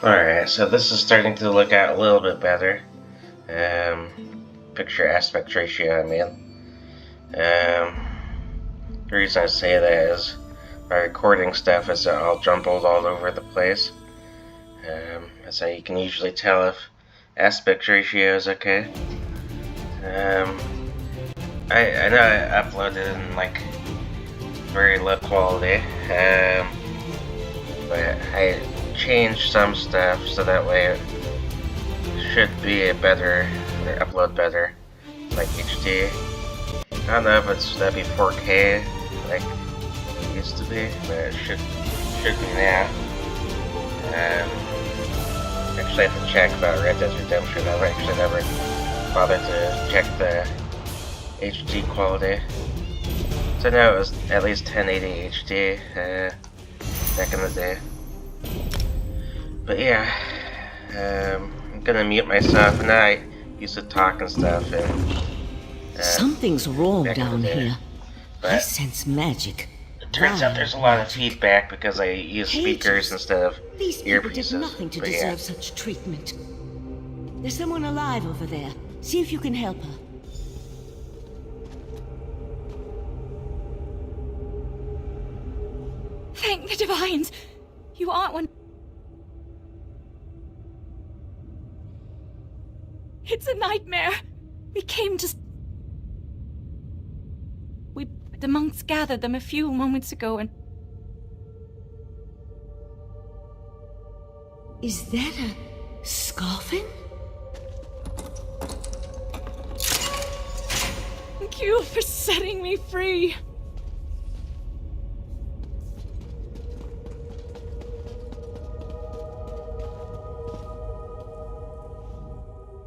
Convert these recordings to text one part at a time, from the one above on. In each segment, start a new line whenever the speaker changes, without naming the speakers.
Alright, so this is starting to look out a little bit better. Picture aspect ratio, I mean. The reason I say that is my recording stuff is all jumbled all over the place. So you can usually tell if aspect ratio is okay. I know I uploaded in like very low quality, but I changed some stuff so that way it should be a better, or upload better, like HD. I don't know if that'd be 4K like it used to be, but it should be now. Actually, I have to check about Red Dead Redemption. I've actually never bothered to check the HD quality. So I know it was at least 1080 HD back in the day. But yeah, I'm gonna mute myself, and I used to talk and stuff. And
something's wrong down here. I sense magic.
It turns out there's a lot of feedback because I use speakers instead of
These people
earpieces.
did nothing to deserve such treatment. There's someone alive over there. See if you can help her.
Thank the Divines! You aren't one. It's a nightmare. We came to... The monks gathered them a few moments ago and...
Is that a Scoffin?
Thank you for setting me free.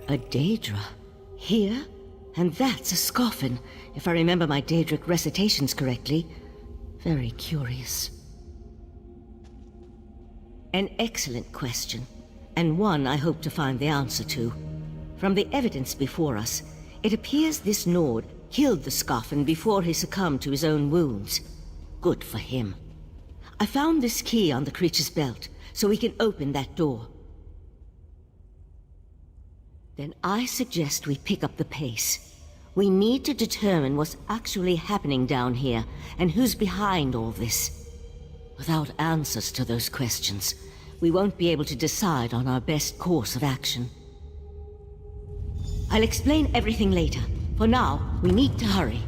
A Daedra? Here? And that's a Scoffin, if I remember my Daedric recitations correctly. Very curious. An excellent question, and one I hope to find the answer to. From the evidence before us, it appears this Nord killed the Scoffin before he succumbed to his own wounds. Good for him. I found this key on the creature's belt, so we can open that door. Then I suggest we pick up the pace. We need to determine what's actually happening down here, and who's behind all this. Without answers to those questions, we won't be able to decide on our best course of action. I'll explain everything later. For now, we need to hurry.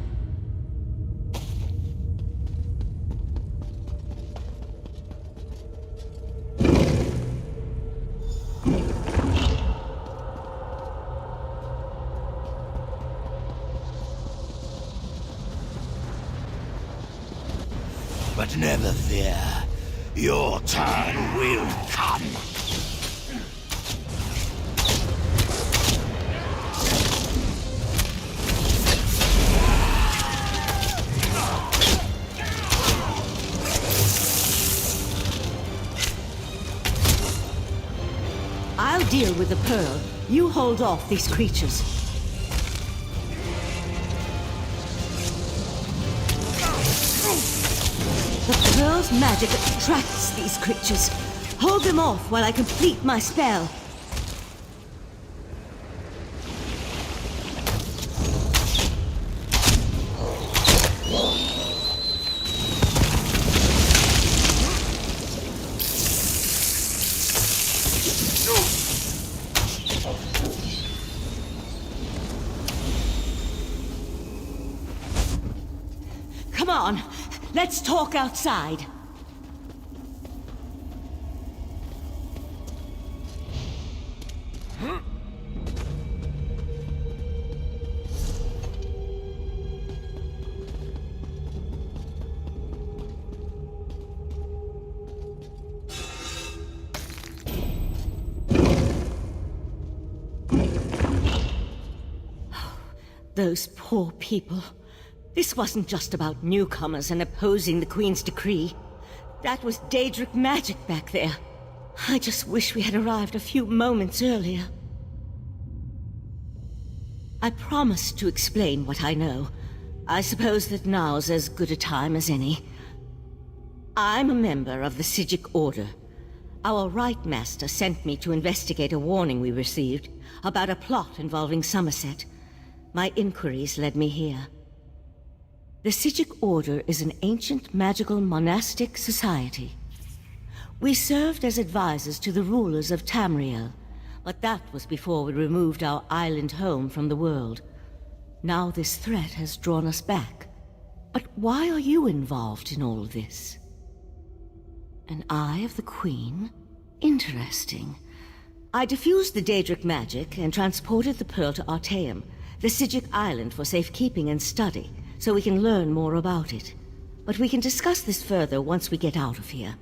But never fear, your turn will come.
I'll deal with the pearl. You hold off these creatures. The pearl's magic attracts these creatures. Hold them off while I complete my spell. Come on, let's talk outside. Those poor people. This wasn't just about newcomers and opposing the Queen's decree. That was Daedric magic back there. I just wish we had arrived a few moments earlier. I promised to explain what I know. I suppose that now's as good a time as any. I'm a member of the Psijic Order. Our Right Master sent me to investigate a warning we received about a plot involving Somerset. My inquiries led me here. The Psijic Order is an ancient magical monastic society. We served as advisors to the rulers of Tamriel, but that was before we removed our island home from the world. Now this threat has drawn us back. But why are you involved in all this? An Eye of the Queen? Interesting. I diffused the Daedric magic and transported the pearl to Artaeum, the Psijic island, for safekeeping and study, so we can learn more about it. But we can discuss this further once we get out of here.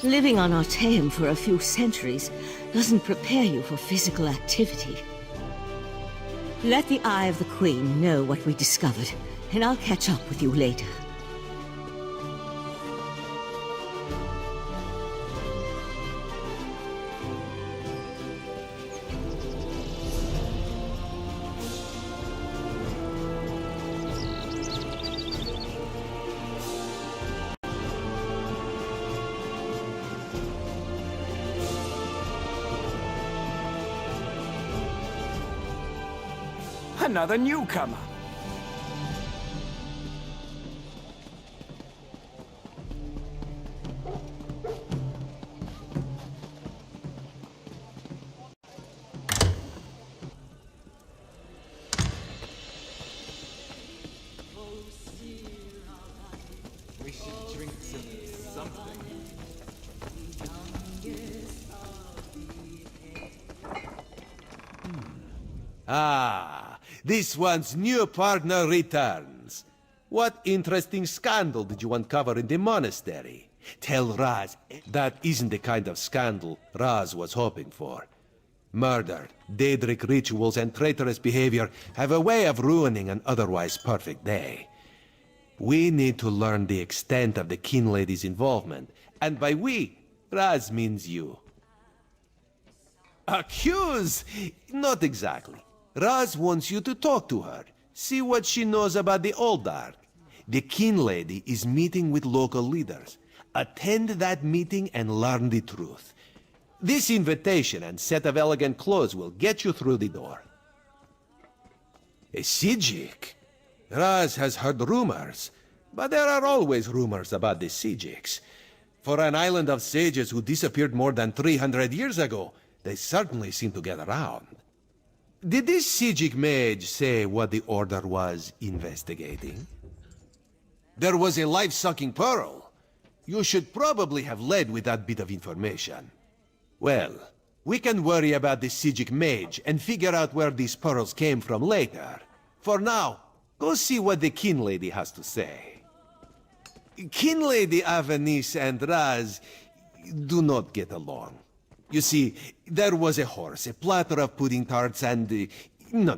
Living on Artaeum for a few centuries doesn't prepare you for physical activity. Let the Eye of the Queen know what we discovered, and I'll catch up with you later.
Another newcomer.
We should drink something.
Ah, this one's new partner returns. What interesting scandal did you uncover in the monastery? Tell Raz that isn't the kind of scandal Raz was hoping for. Murder, Daedric rituals, and traitorous behavior have a way of ruining an otherwise perfect day. We need to learn the extent of the Kin Lady's involvement, and by we, Raz means you. Accuse? Not exactly. Raz wants you to talk to her, see what she knows about the Oldark. The Kin Lady is meeting with local leaders. Attend that meeting and learn the truth. This invitation and set of elegant clothes will get you through the door. A Psijic? Raz has heard rumors, but there are always rumors about the Psijics. For an island of sages who disappeared more than 300 years ago, they certainly seem to get around. Did this Psijic mage say what the Order was investigating? There was a life-sucking pearl. You should probably have led with that bit of information. Well, we can worry about the Psijic mage and figure out where these pearls came from later. For now, go see what the Kin Lady has to say. Kin Lady Avenice and Raz do not get along. You see, there was a horse, a platter of pudding tarts, and... No.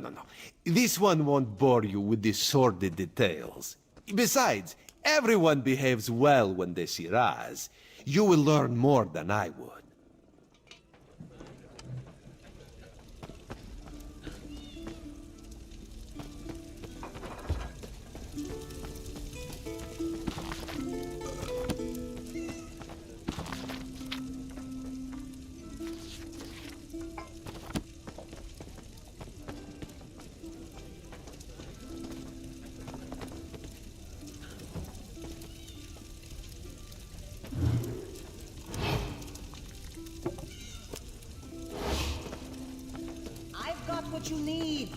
This one won't bore you with the sordid details. Besides, everyone behaves well when they see Raz. You will learn more than I would.
I've got what you need.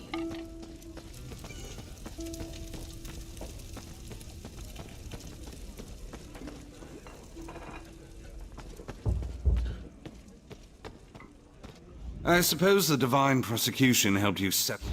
I suppose the divine prosecution helped you settle.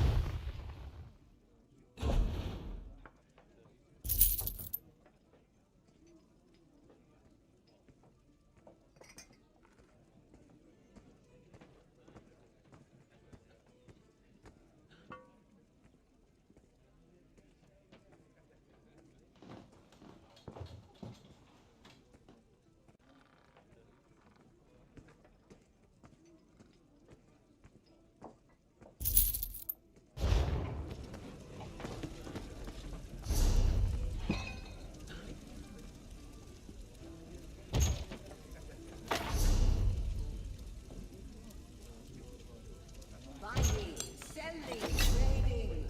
Buying, selling, trading.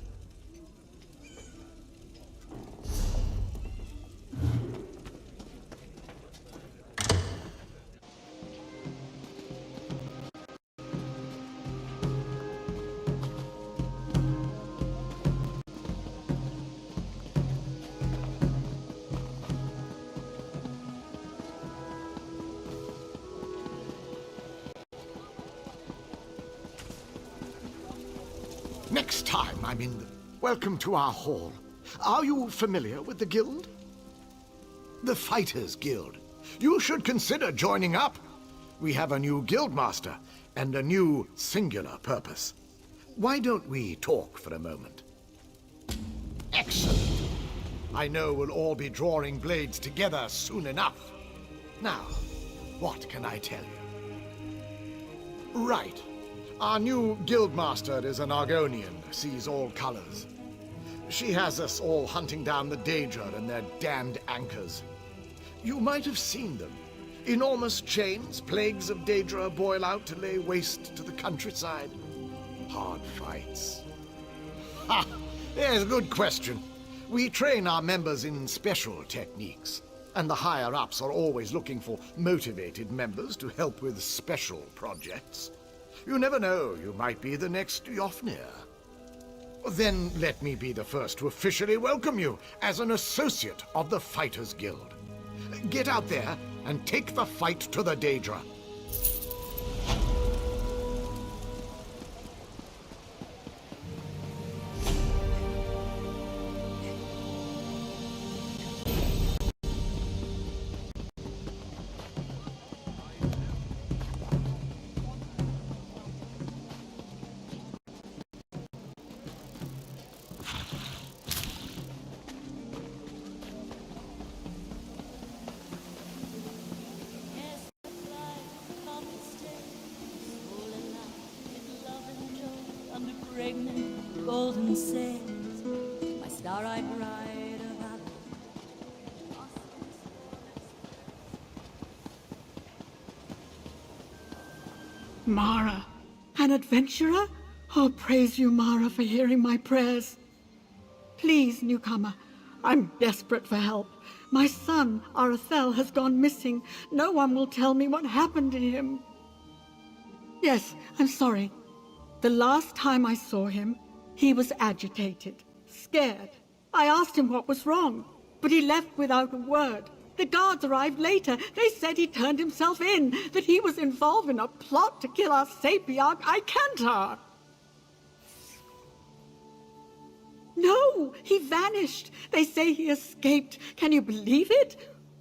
Next time I'm in... Welcome to our hall. Are you familiar with the guild? The Fighters Guild. You should consider joining up. We have a new guildmaster and a new singular purpose. Why don't we talk for a moment? Excellent. I know we'll all be drawing blades together soon enough. Now, what can I tell you? Right. Our new guildmaster is an Argonian, sees all colors. She has us all hunting down the Daedra and their damned anchors. You might have seen them. Enormous chains, plagues of Daedra boil out to lay waste to the countryside. Hard fights. Ha! There's a good question. We train our members in special techniques, and the higher-ups are always looking for motivated members to help with special projects. You never know, you might be the next Yofnir. Then let me be the first to officially welcome you as an associate of the Fighters Guild. Get out there and take the fight to the Daedra.
Pregnant golden sails, my star-eyed bride of Avalon.
Mara, an adventurer? Oh, praise you, Mara, for hearing my prayers. Please, newcomer, I'm desperate for help. My son, Arathel, has gone missing. No one will tell me what happened to him. Yes, I'm sorry. The last time I saw him, he was agitated, scared. I asked him what was wrong, but he left without a word. The guards arrived later. They said he turned himself in, that he was involved in a plot to kill our Sapiarch, Icantar. No, he vanished. They say he escaped. Can you believe it?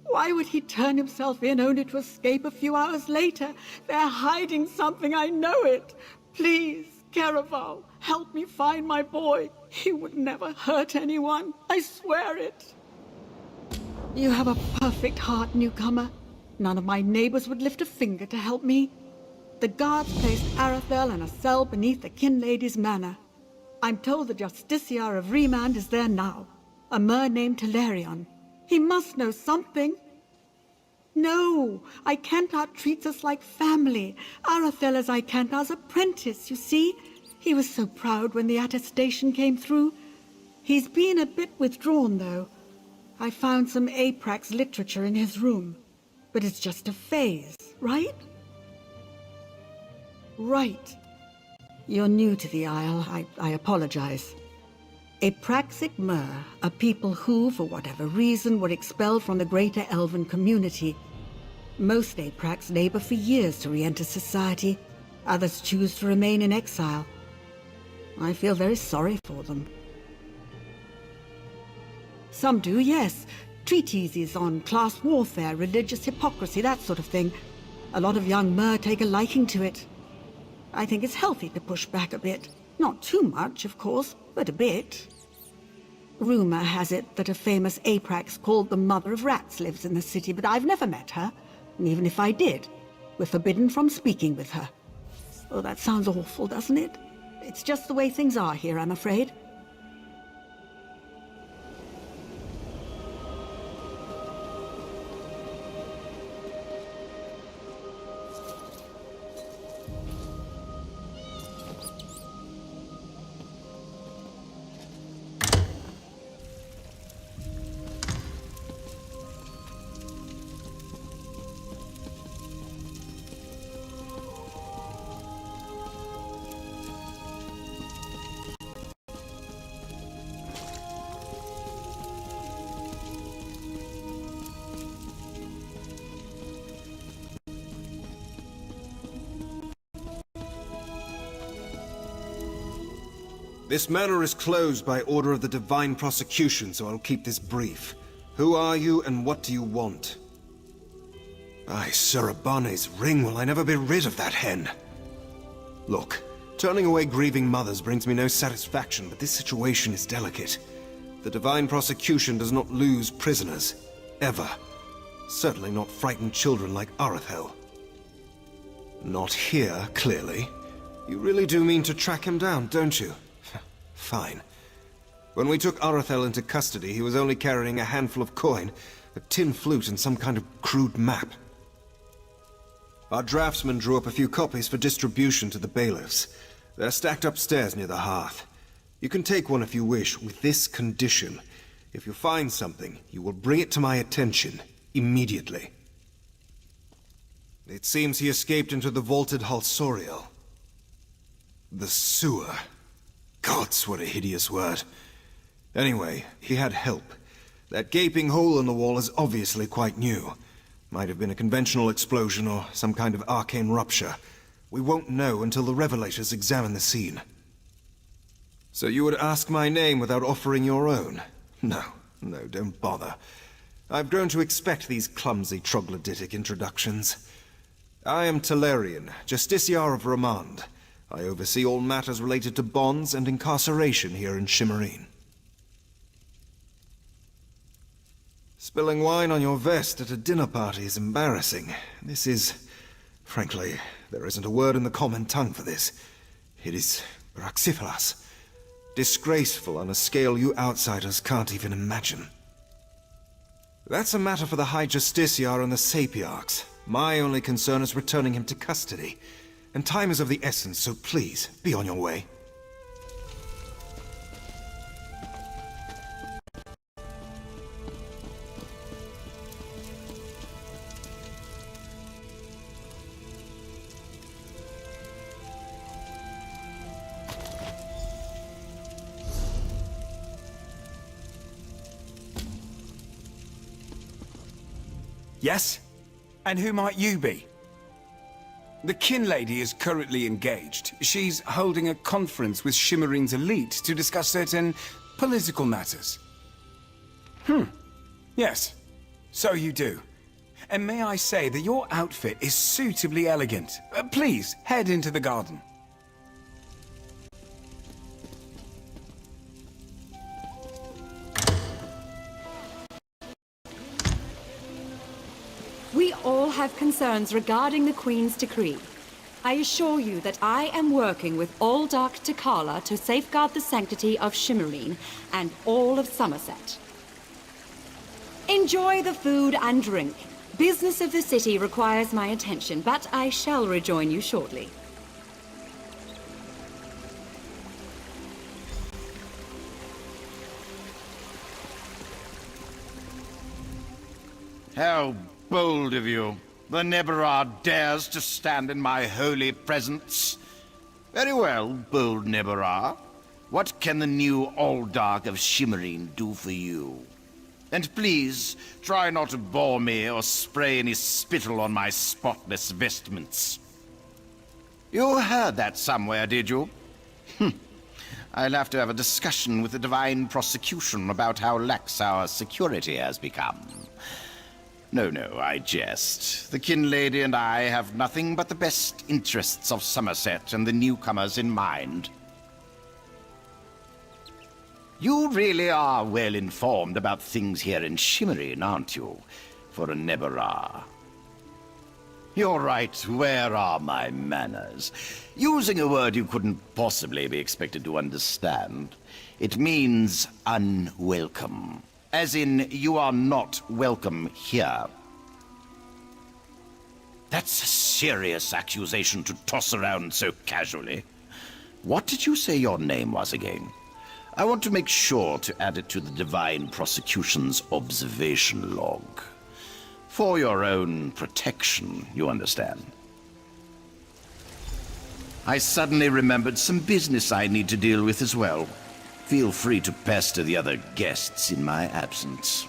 Why would he turn himself in only to escape a few hours later? They're hiding something, I know it. Please, Caraval, help me find my boy. He would never hurt anyone. I swear it. You have a perfect heart, newcomer. None of my neighbors would lift a finger to help me. The guards placed Arathel in a cell beneath the Kinlady's manor. I'm told the Justiciar of Remand is there now. A mer named Telerion. He must know something. No, Icantar treats us like family. Arathel is Icantar's apprentice, you see? He was so proud when the attestation came through. He's been a bit withdrawn, though. I found some Aprax literature in his room. But it's just a phase, right? Right. You're new to the Isle. I apologize. Apraxic Mer, a people who, for whatever reason, were expelled from the greater Elven community. Most Aprax labor for years to re-enter society. Others choose to remain in exile. I feel very sorry for them. Some do, yes. Treatises on class warfare, religious hypocrisy, that sort of thing. A lot of young Mer take a liking to it. I think it's healthy to push back a bit. Not too much, of course, but a bit. Rumor has it that a famous Aprax called the Mother of Rats lives in the city, but I've never met her. And even if I did, we're forbidden from speaking with her. Oh, that sounds awful, doesn't it? It's just the way things are here, I'm afraid.
This manor is closed by order of the Divine Prosecution, so I'll keep this brief.
Who are you and what do you want?
Aye, Sir Abane's ring, will I never be rid of that hen? Look, turning away grieving mothers brings me no satisfaction, but this situation is delicate. The Divine Prosecution does not lose prisoners. Ever. Certainly not frightened children like Arethel. Not here, clearly. You really do mean to track him down, don't you? Fine. When we took Arethel into custody, he was only carrying a handful of coin, a tin flute, and some kind of crude map. Our draftsman drew up a few copies for distribution to the bailiffs. They're stacked upstairs near the hearth. You can take one if you wish, with this condition. If you find something, you will bring it to my attention, immediately. It seems he escaped into the vaulted Halsoriel. The sewer. Gods, what a hideous word. Anyway, he had help. That gaping hole in the wall is obviously quite new. Might have been a conventional explosion or some kind of arcane rupture. We won't know until the Revelators examine the scene. So you would ask my name without offering your own? No, don't bother. I've grown to expect these clumsy troglodytic introductions. I am Talarian, Justiciar of Ramand. I oversee all matters related to bonds and incarceration here in Shimmerine. Spilling wine on your vest at a dinner party is embarrassing. This is... frankly, there isn't a word in the common tongue for this. It is braxiferas. Disgraceful on a scale you outsiders can't even imagine. That's a matter for the High Justiciar and the Sapiarchs. My only concern is returning him to custody. And time is of the essence, so please, be on your way.
Yes? And who might you be? The Kin Lady is currently engaged. She's holding a conference with Shimmerine's elite to discuss certain political matters. Yes. So you do. And may I say that your outfit is suitably elegant. Please, head into the garden.
We all have concerns regarding the Queen's decree. I assure you that I am working with Aldark Takala to safeguard the sanctity of Shimmerine and all of Somerset. Enjoy the food and drink. Business of the city requires my attention, but I shall rejoin you shortly.
How bold of you. The Neberard dares to stand in my holy presence. Very well, bold Neberard. What can the new Aldark of Shimmerine do for you? And please, try not to bore me or spray any spittle on my spotless vestments. You heard that somewhere, did you? I'll have to have a discussion with the Divine Prosecution about how lax our security has become. No, I jest. The Kin Lady and I have nothing but the best interests of Somerset and the newcomers in mind. You really are well informed about things here in Shimmerine, aren't you, for a Neberard? You're right, where are my manners? Using a word you couldn't possibly be expected to understand. It means unwelcome. As in, you are not welcome here. That's a serious accusation to toss around so casually. What did you say your name was again? I want to make sure to add it to the Divine Prosecution's observation log. For your own protection, you understand. I suddenly remembered some business I need to deal with as well. Feel free to pester the other guests in my absence.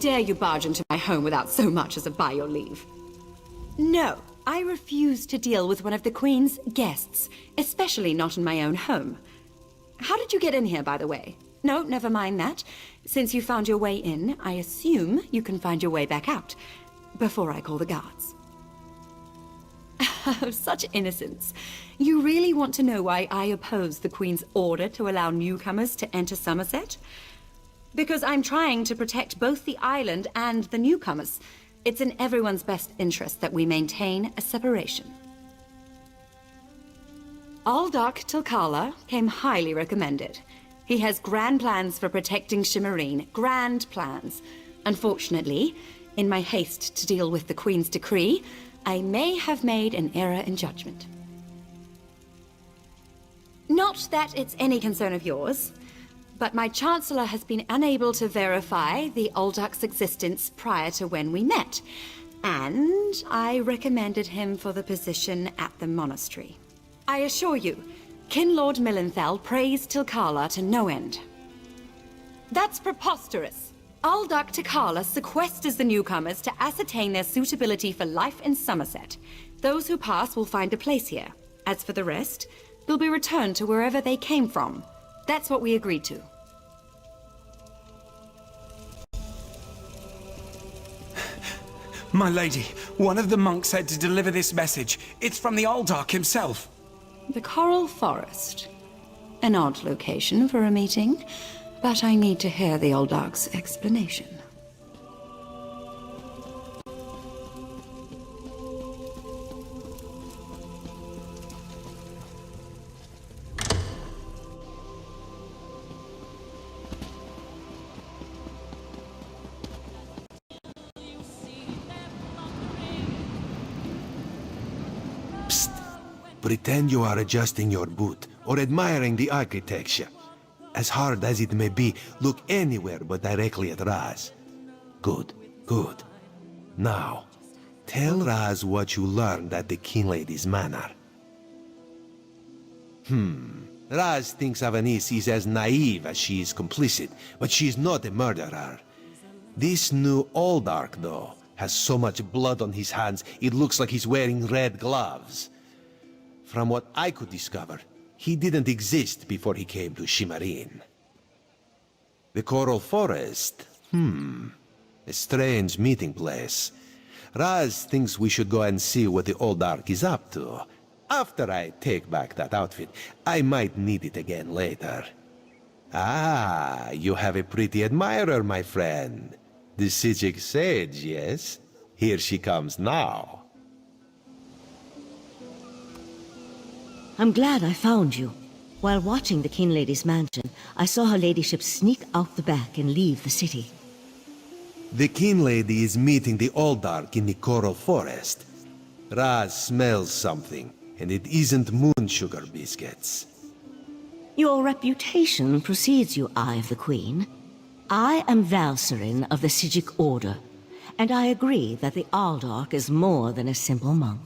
dare you barge into my home without so much as a by your leave? No, I refuse to deal with one of the Queen's guests, especially not in my own home. How did you get in here, by the way? No, never mind that. Since you found your way in, I assume you can find your way back out, before I call the guards. Such innocence. You really want to know why I oppose the Queen's order to allow newcomers to enter Somerset? Because I'm trying to protect both the island and the newcomers. It's in everyone's best interest that we maintain a separation. Aldark Tilkala came highly recommended. He has grand plans for protecting Shimmerine. Grand plans. Unfortunately, in my haste to deal with the Queen's decree, I may have made an error in judgment. Not that it's any concern of yours, but my Chancellor has been unable to verify the Aldark's existence prior to when we met, and I recommended him for the position at the monastery. I assure you, Kinlord Millenthal praised Tilkala to no end. That's preposterous. Aldark Tilkala sequesters the newcomers to ascertain their suitability for life in Somerset. Those who pass will find a place here. As for the rest, they'll be returned to wherever they came from. That's what we agreed to.
My lady, one of the monks said to deliver this message. It's from the Aldark himself.
The Coral Forest. An odd location for a meeting, but I need to hear the Aldark's explanation.
Pretend you are adjusting your boot or admiring the architecture. As hard as it may be, look anywhere but directly at Raz. Good, good. Now, tell Raz what you learned at the Kinlady's manor. Raz thinks Avanis is as naive as she is complicit, but she is not a murderer. This new Aldark, though, has so much blood on his hands, it looks like he's wearing red gloves. From what I could discover, he didn't exist before he came to Shimmerine. The Coral Forest? A strange meeting place. Raz thinks we should go and see what the Aldark is up to. After I take back that outfit, I might need it again later. Ah, you have a pretty admirer, my friend. The Psijic Sage, yes? Here she comes now.
I'm glad I found you. While watching the Kinlady's mansion, I saw her ladyship sneak out the back and leave the city.
The Kinlady is meeting the Aldark in the Coral Forest. Raz smells something, and it isn't moon sugar biscuits.
Your reputation precedes you, Eye of the Queen. I am Valserin of the Psijic Order, and I agree that the Aldark is more than a simple monk.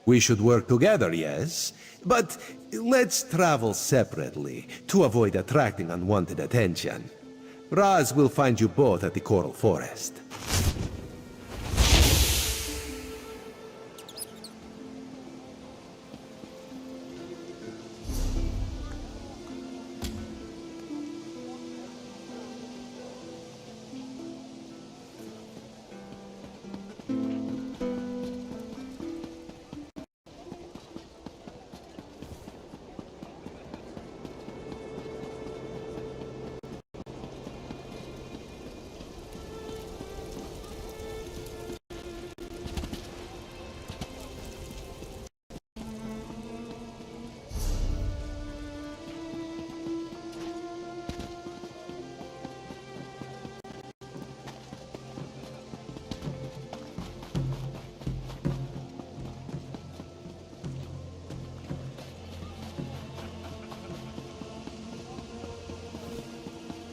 We should work together, yes? But let's travel separately, to avoid attracting unwanted attention. Raz will find you both at the Coral Forest.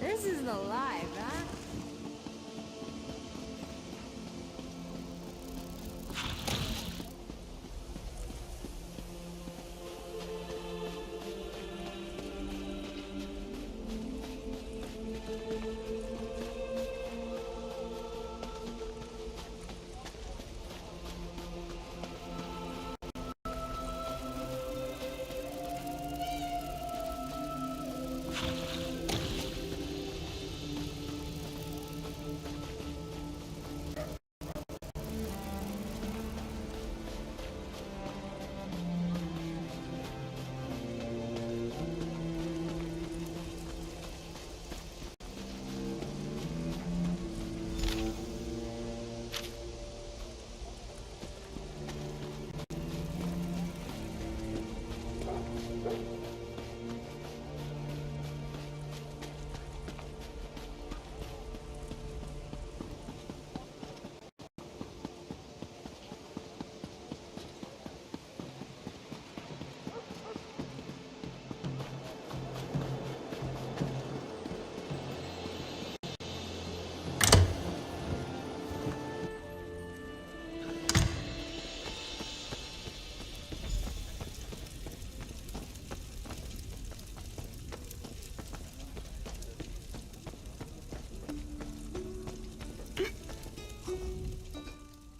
This isn't alive, huh?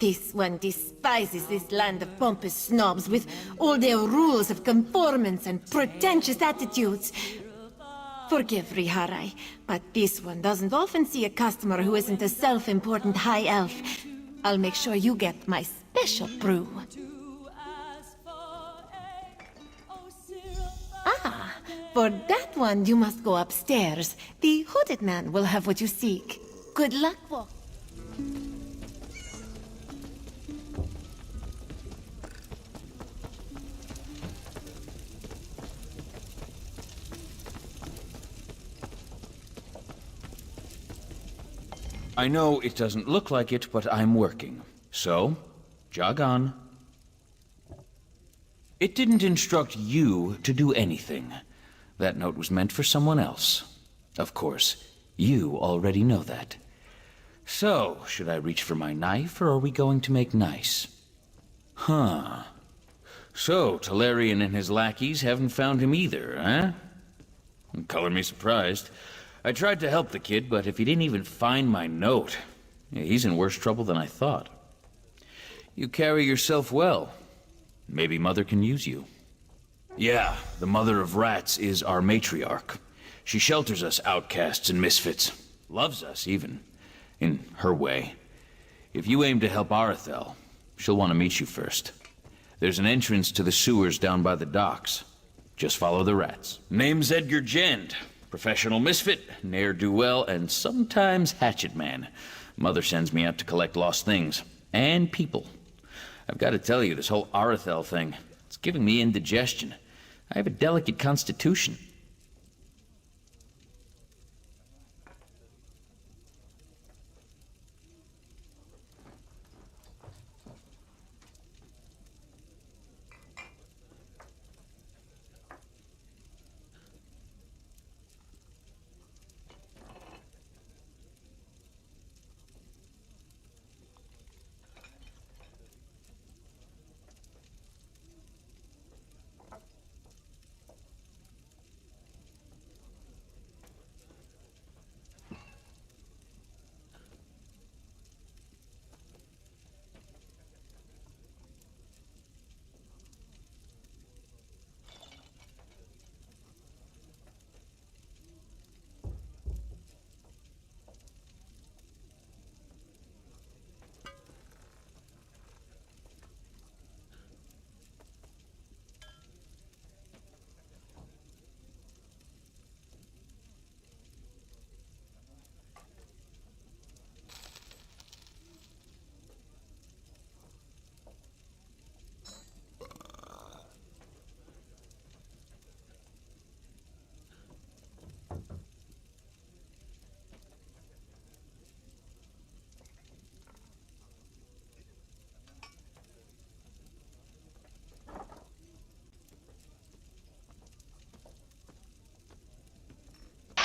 This one despises this land of pompous snobs with all their rules of conformance and pretentious attitudes. Forgive Riharai, but this one doesn't often see a customer who isn't a self-important high elf. I'll make sure you get my special brew. Ah, for that one you must go upstairs. The hooded man will have what you seek. Good luck, Walk.
I know it doesn't look like it, but I'm working. So, jog on. It didn't instruct you to do anything. That note was meant for someone else. Of course, you already know that. So, should I reach for my knife, or are we going to make nice? Huh. So, Talarian and his lackeys haven't found him either, eh? Color me surprised. I tried to help the kid, but if he didn't even find my note, he's in worse trouble than I thought. You carry yourself well. Maybe Mother can use you. Yeah, the Mother of Rats is our matriarch. She shelters us outcasts and misfits. Loves us, even. In her way. If you aim to help Arethel, she'll want to meet you first. There's an entrance to the sewers down by the docks. Just follow the rats. Name's Edgar Jend. Professional misfit, ne'er-do-well, and sometimes hatchet man. Mother sends me out to collect lost things. And people. I've got to tell you, this whole Arethel thing, it's giving me indigestion. I have a delicate constitution.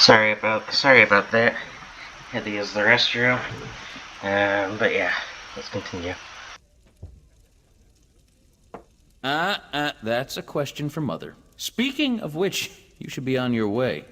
Sorry about that. Had to use the restroom. But yeah, let's continue.
That's a question for Mother. Speaking of which, you should be on your way.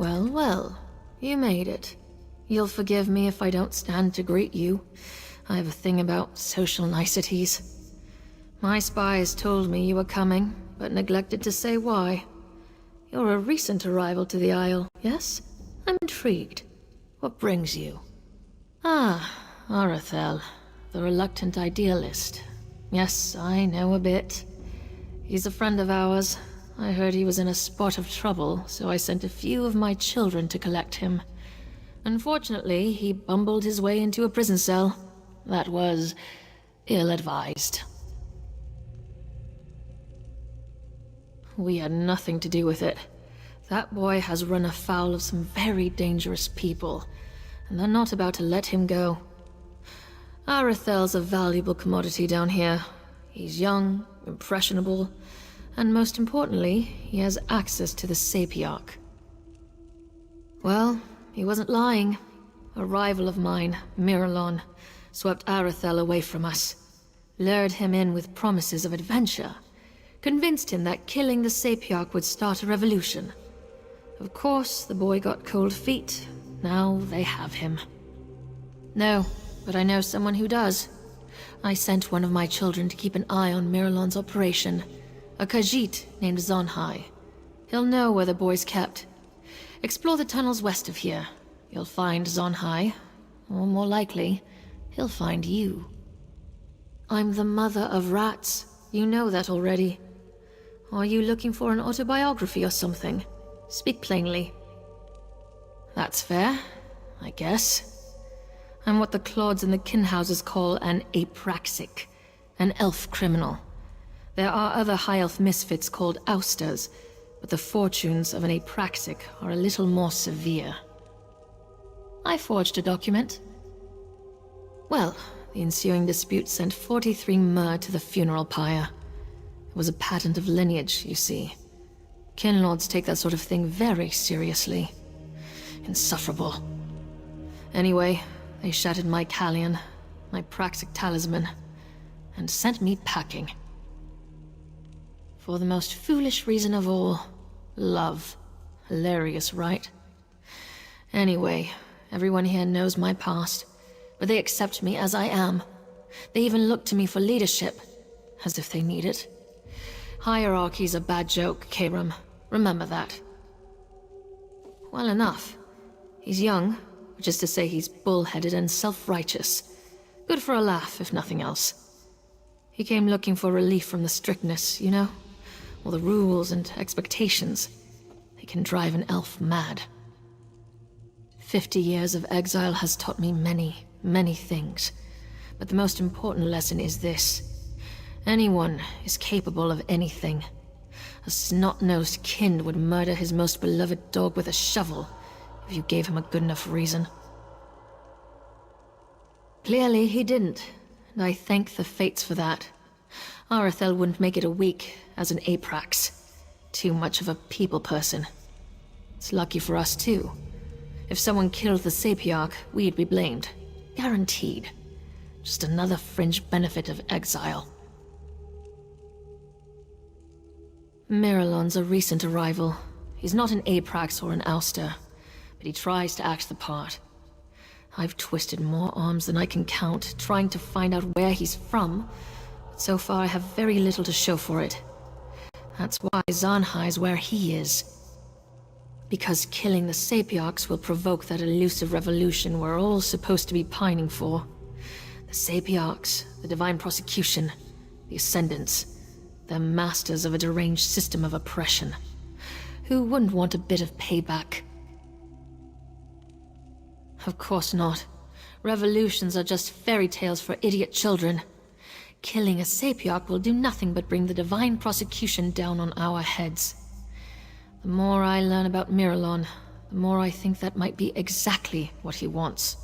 Well, well. You made it. You'll forgive me if I don't stand to greet you. I have a thing about social niceties. My spies told me you were coming, but neglected to say why. You're a recent arrival to the Isle, yes? I'm intrigued. What brings you? Ah, Arathel, the reluctant idealist. Yes, I know a bit. He's a friend of ours. I heard he was in a spot of trouble, so I sent a few of my children to collect him. Unfortunately, he bumbled his way into a prison cell. That was ill-advised. We had nothing to do with it. That boy has run afoul of some very dangerous people, and they're not about to let him go. Arathel's a valuable commodity down here. He's young, impressionable, and most importantly, he has access to the Sapiarch. Well, he wasn't lying. A rival of mine, Miralon, swept Arathel away from us, lured him in with promises of adventure, convinced him that killing the Sapiarch would start a revolution. Of course, the boy got cold feet. Now they have him. No, but I know someone who does. I sent one of my children to keep an eye on Miralon's operation, a Khajiit named Zonhai. He'll know where the boy's kept. Explore the tunnels west of here. You'll find Zonhai, or more likely, he'll find you. I'm the mother of rats. You know that already. Are you looking for an autobiography or something? Speak plainly. That's fair, I guess. I'm what the Claudes and the Kinhouses call an apraxic, an elf criminal. There are other high elf misfits called ousters, but the fortunes of an apraxic are a little more severe. I forged a document. Well, the ensuing dispute sent 43 mer to the funeral pyre. It was a patent of lineage, you see. Kinlords take that sort of thing very seriously. Insufferable. Anyway, they shattered my Callion, my praxic talisman, and sent me packing. For the most foolish reason of all, love. Hilarious, right? Anyway, everyone here knows my past, but they accept me as I am. They even look to me for leadership, as if they need it. Hierarchy's a bad joke, Karam. Remember that. Well enough. He's young, which is to say he's bullheaded and self-righteous. Good for a laugh, if nothing else. He came looking for relief from the strictness, you know? All the rules and expectations. They can drive an elf mad. 50 years of exile has taught me many, many things. But the most important lesson is this. Anyone is capable of anything. A snot-nosed kind would murder his most beloved dog with a shovel if you gave him a good enough reason. Clearly he didn't, and I thank the fates for that. Arathel wouldn't make it a week as an Aprax. Too much of a people person. It's lucky for us too. If someone killed the Sapiarch, we'd be blamed. Guaranteed. Just another fringe benefit of exile. Miralon's a recent arrival. He's not an Aprax or an ouster, but he tries to act the part. I've twisted more arms than I can count, trying to find out where he's from, but so far I have very little to show for it. That's why Zonhai's where he is. Because killing the Sapiarchs will provoke that elusive revolution we're all supposed to be pining for. The Sapiarchs, the Divine Prosecution, the Ascendants. They're masters of a deranged system of oppression. Who wouldn't want a bit of payback? Of course not. Revolutions are just fairy tales for idiot children. Killing a Sapiarch will do nothing but bring the Divine Prosecution down on our heads. The more I learn about Miralon, the more I think that might be exactly what he wants.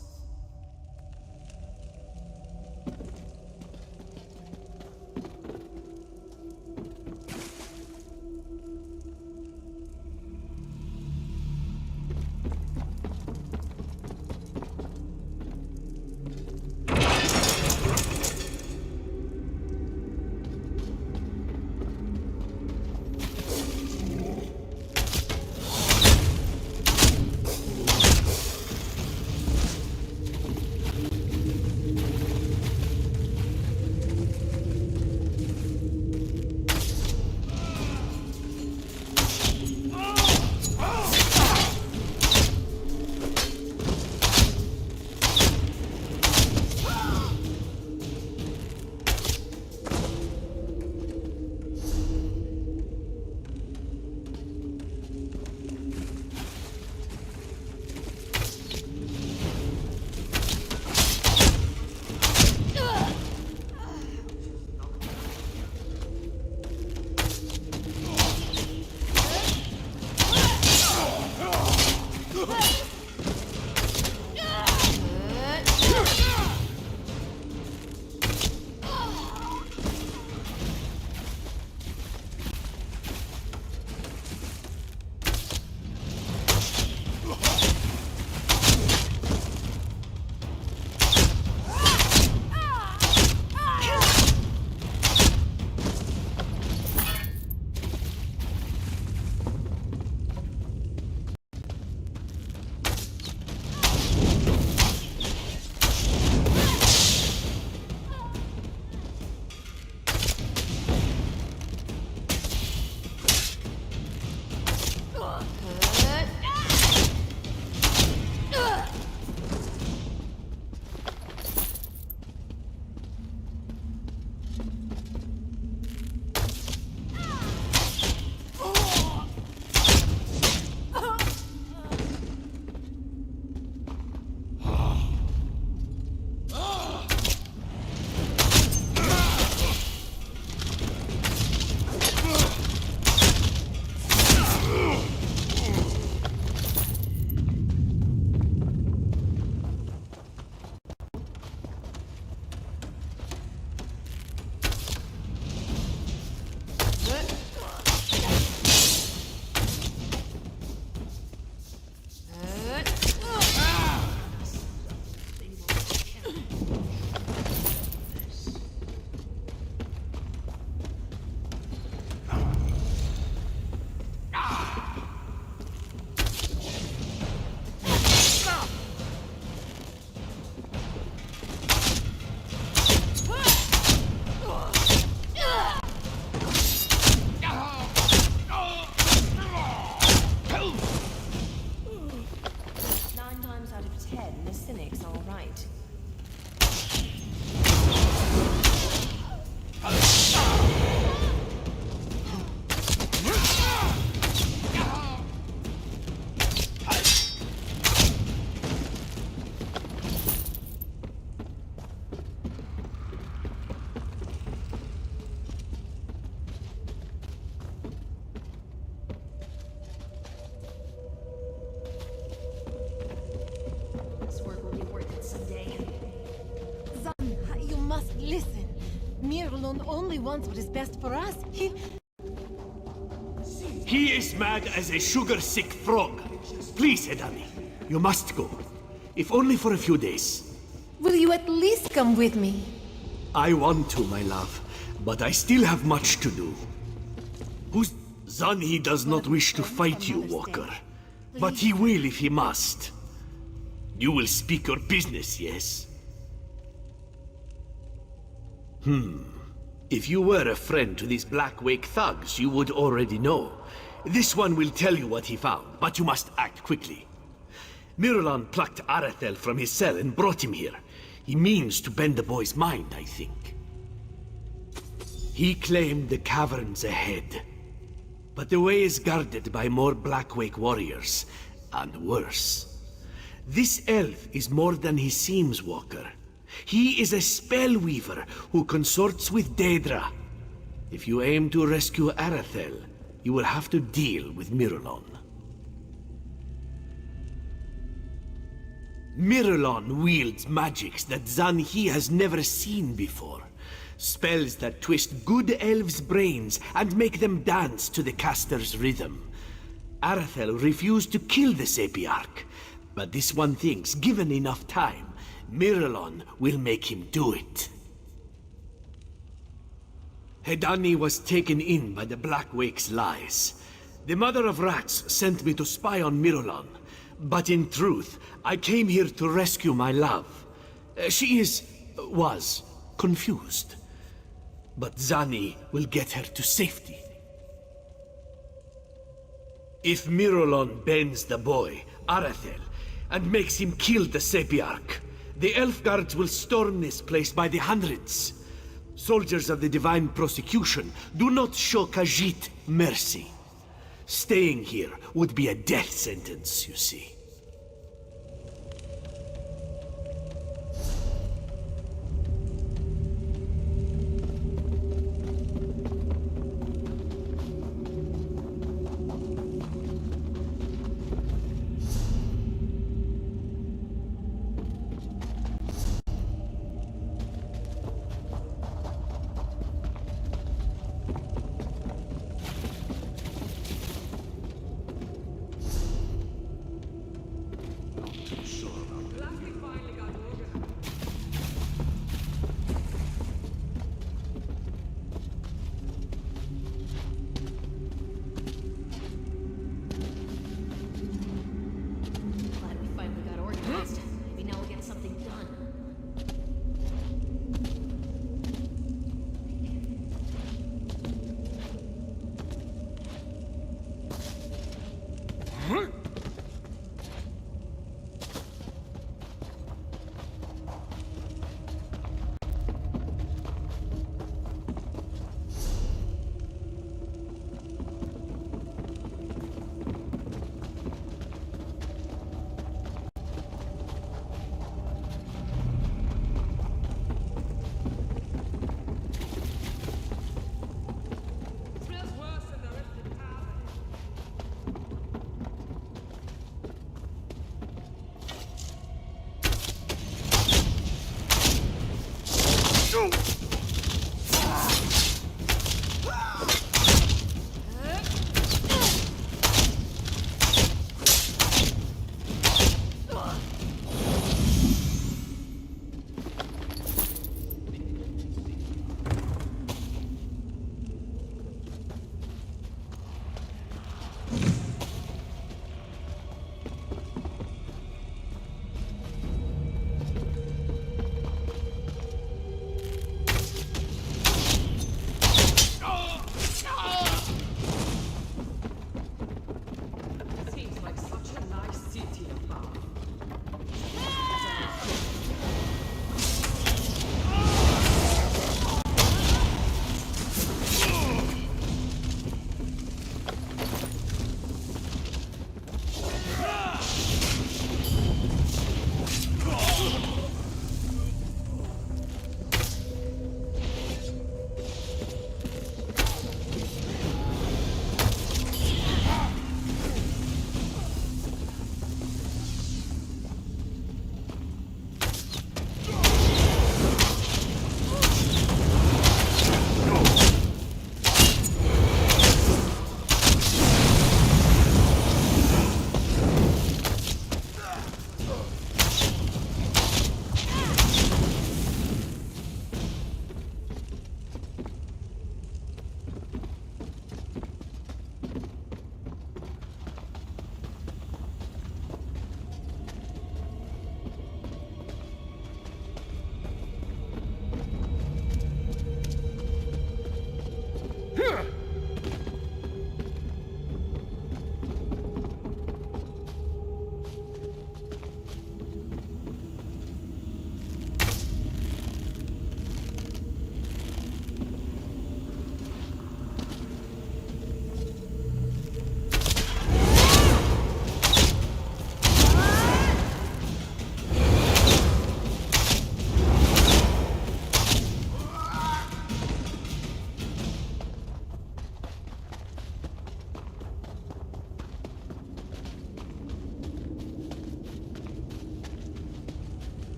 only wants what is best for us.
He is mad as a sugar-sick frog. Please, Hedani, you must go. If only for a few days.
Will you at least come with me?
I want to, my love, but I still have much to do. Zani does not wish to fight you, Walker. But he will if he must. You will speak your business, yes? If you were a friend to these Black Wake thugs, you would already know. This one will tell you what he found, but you must act quickly. Miralon plucked Arathel from his cell and brought him here. He means to bend the boy's mind, I think. He claimed the caverns ahead. But the way is guarded by more Black Wake warriors, and worse. This elf is more than he seems, Walker. He is a spellweaver who consorts with Daedra. If you aim to rescue Arathel, you will have to deal with Miralon. Miralon wields magics that Zan-Hi has never seen before. Spells that twist good elves' brains and make them dance to the caster's rhythm. Arathel refused to kill the Sapiarch, but this one thinks, given enough time, Miralon will make him do it. Hedani was taken in by the Black Wake's lies. The Mother of Rats sent me to spy on Miralon, but in truth, I came here to rescue my love. She was confused. But Zani will get her to safety. If Miralon bends the boy, Arathel, and makes him kill the Sapiarch, the elf guards will storm this place by the hundreds. Soldiers of the Divine Prosecution do not show Khajiit mercy. Staying here would be a death sentence, you see.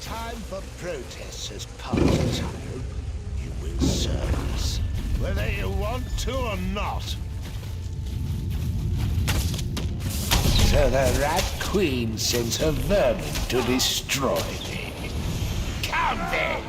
time for protests as parties, I hope. You will serve us, whether you want to or not. So the Rat Queen sends her vermin to destroy me. Come then!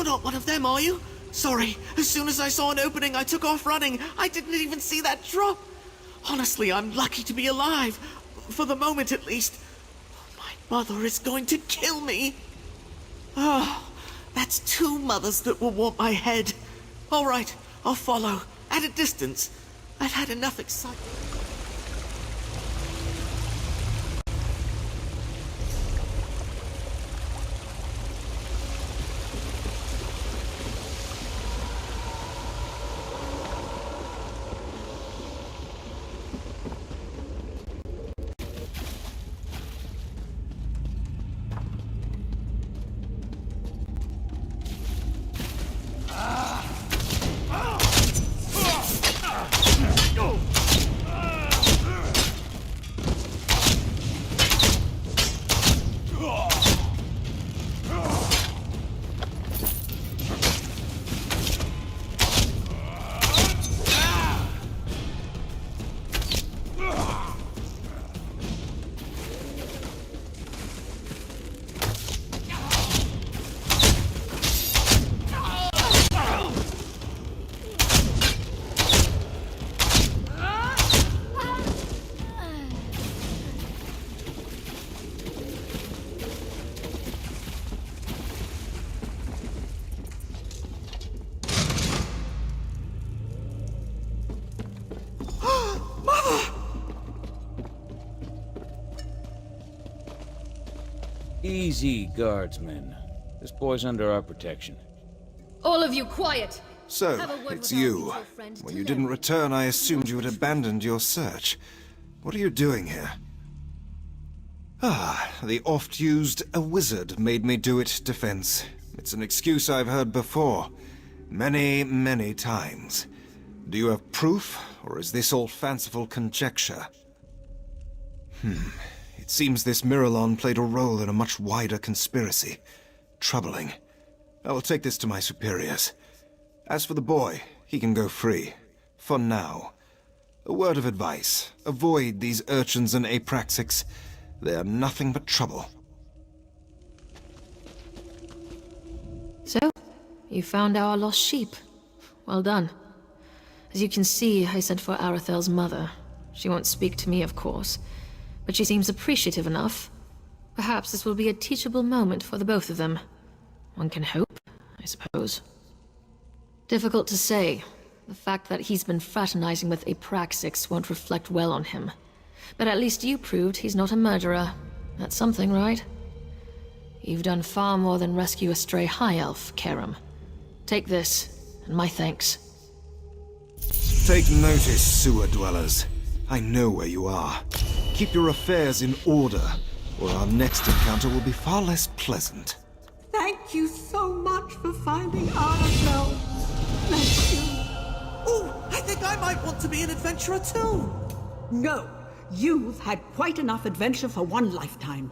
not one of them, are you? Sorry, as soon as I saw an opening, I took off running. I didn't even see that drop. Honestly, I'm lucky to be alive. For the moment, at least. My mother is going to kill me. Oh, that's 2 mothers that will want my head. All right, I'll follow. At a distance. I've had enough excitement.
Easy, guardsmen. This boy's under our protection.
All of you, quiet!
So,
Have a word
it's
with our
you.
mutual friend,
When you
Toledo.
didn't return, I assumed you had abandoned your search. What are you doing here? Ah, the oft-used "a wizard made me do it" defense. It's an excuse I've heard before. Many, many times. Do you have proof, or is this all fanciful conjecture? It seems this Miralon played a role in a much wider conspiracy. Troubling. I will take this to my superiors. As for the boy, he can go free. For now. A word of advice. Avoid these urchins and apraxics. They are nothing but trouble.
So, you found our lost sheep. Well done. As you can see, I sent for Arathel's mother. She won't speak to me, of course, but she seems appreciative enough. Perhaps this will be a teachable moment for the both of them. One can hope, I suppose. Difficult to say. The fact that he's been fraternizing with Apraxix won't reflect well on him. But at least you proved he's not a murderer. That's something, right? You've done far more than rescue a stray high elf, Karam. Take this, and my thanks.
Take notice, sewer dwellers. I know where you are. Keep your affairs in order, or our next encounter will be far less pleasant.
Thank you so much for finding Arafel. Bless you.
Oh, I think I might want to be an adventurer too.
No, you've had quite enough adventure for one lifetime.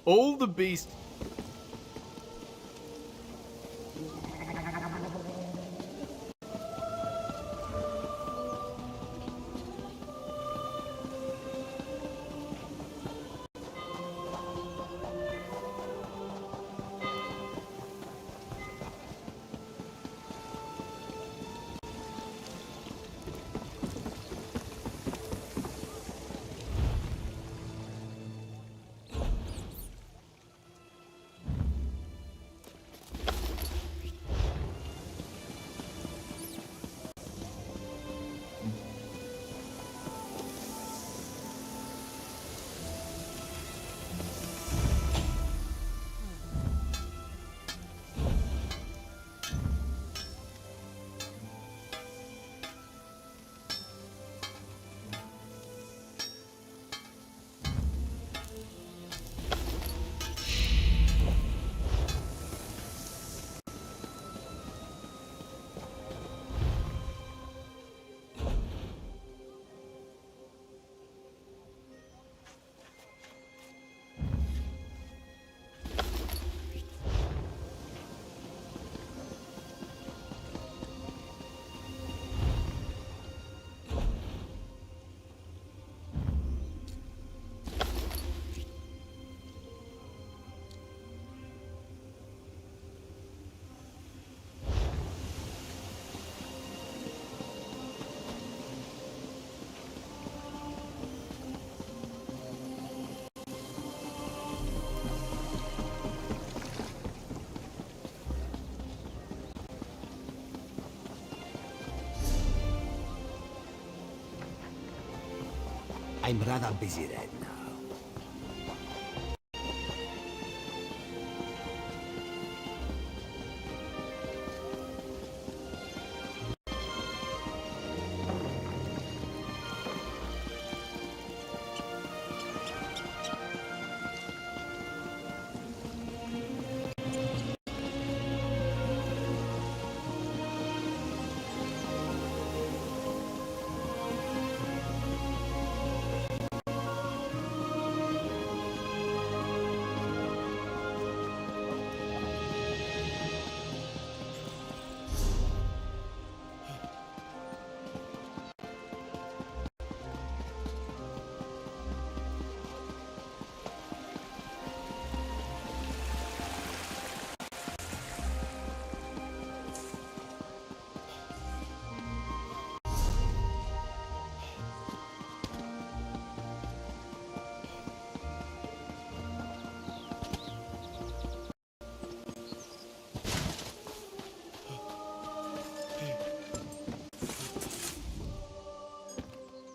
All the beast...
I'm rather busy right now.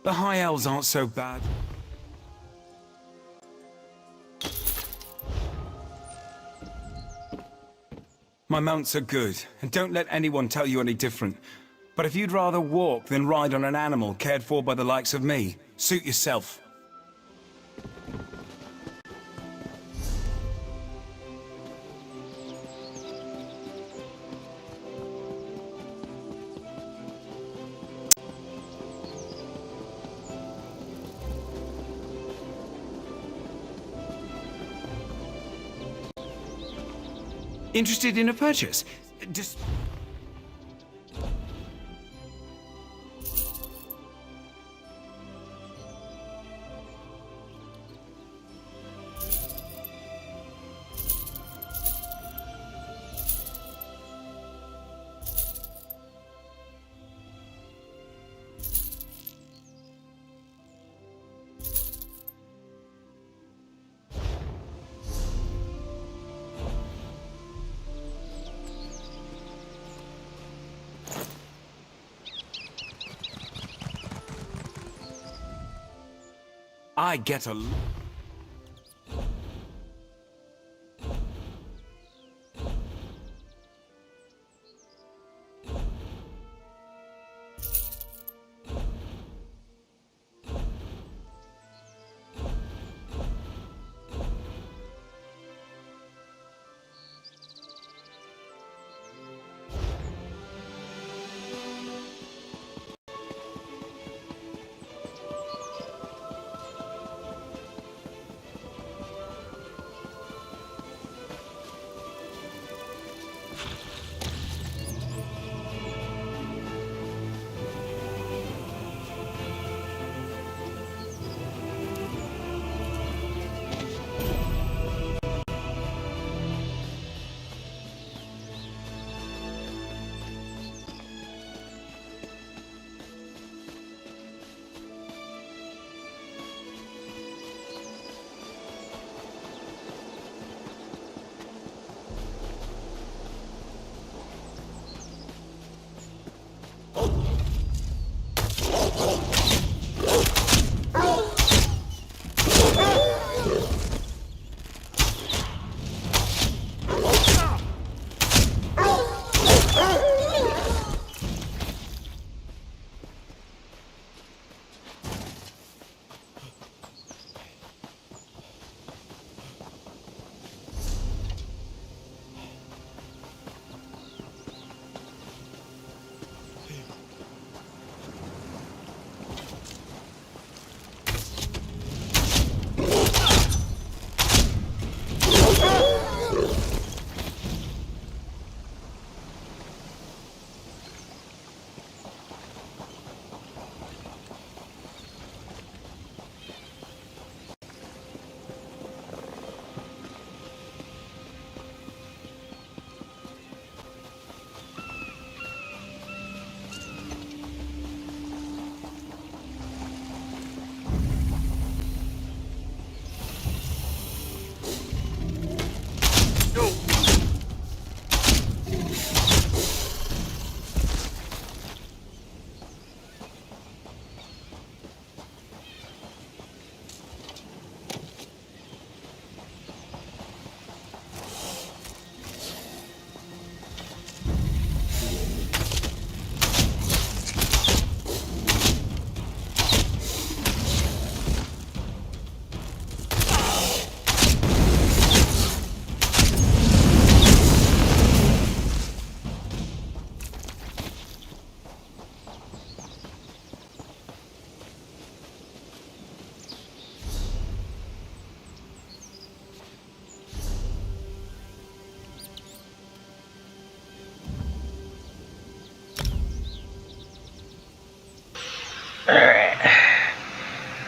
The High Elves aren't so bad. My mounts are good, and don't let anyone tell you any different. But if you'd rather walk than ride on an animal cared for by the likes of me, suit yourself. Interested in a purchase? Just... I get a...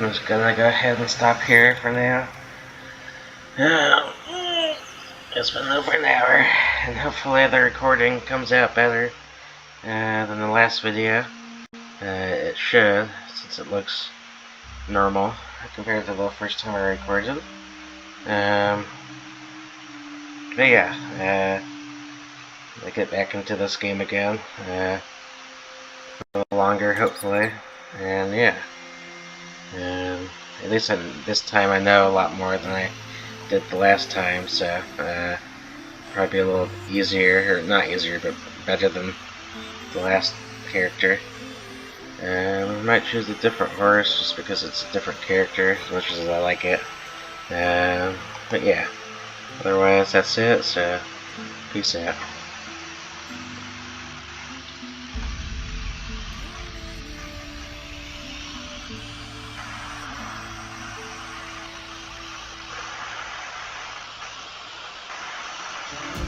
I'm just gonna go ahead and stop here for now. It's been over an hour, and hopefully the recording comes out better than the last video. It should, since it looks normal compared to the first time I recorded. But yeah, I get back into this game again, a little longer hopefully, and yeah. At least this time I know a lot more than I did the last time, so probably a little easier, or not easier, but better than the last character. I might choose a different horse just because it's a different character, as much as I like it. But yeah, otherwise that's it, so peace out.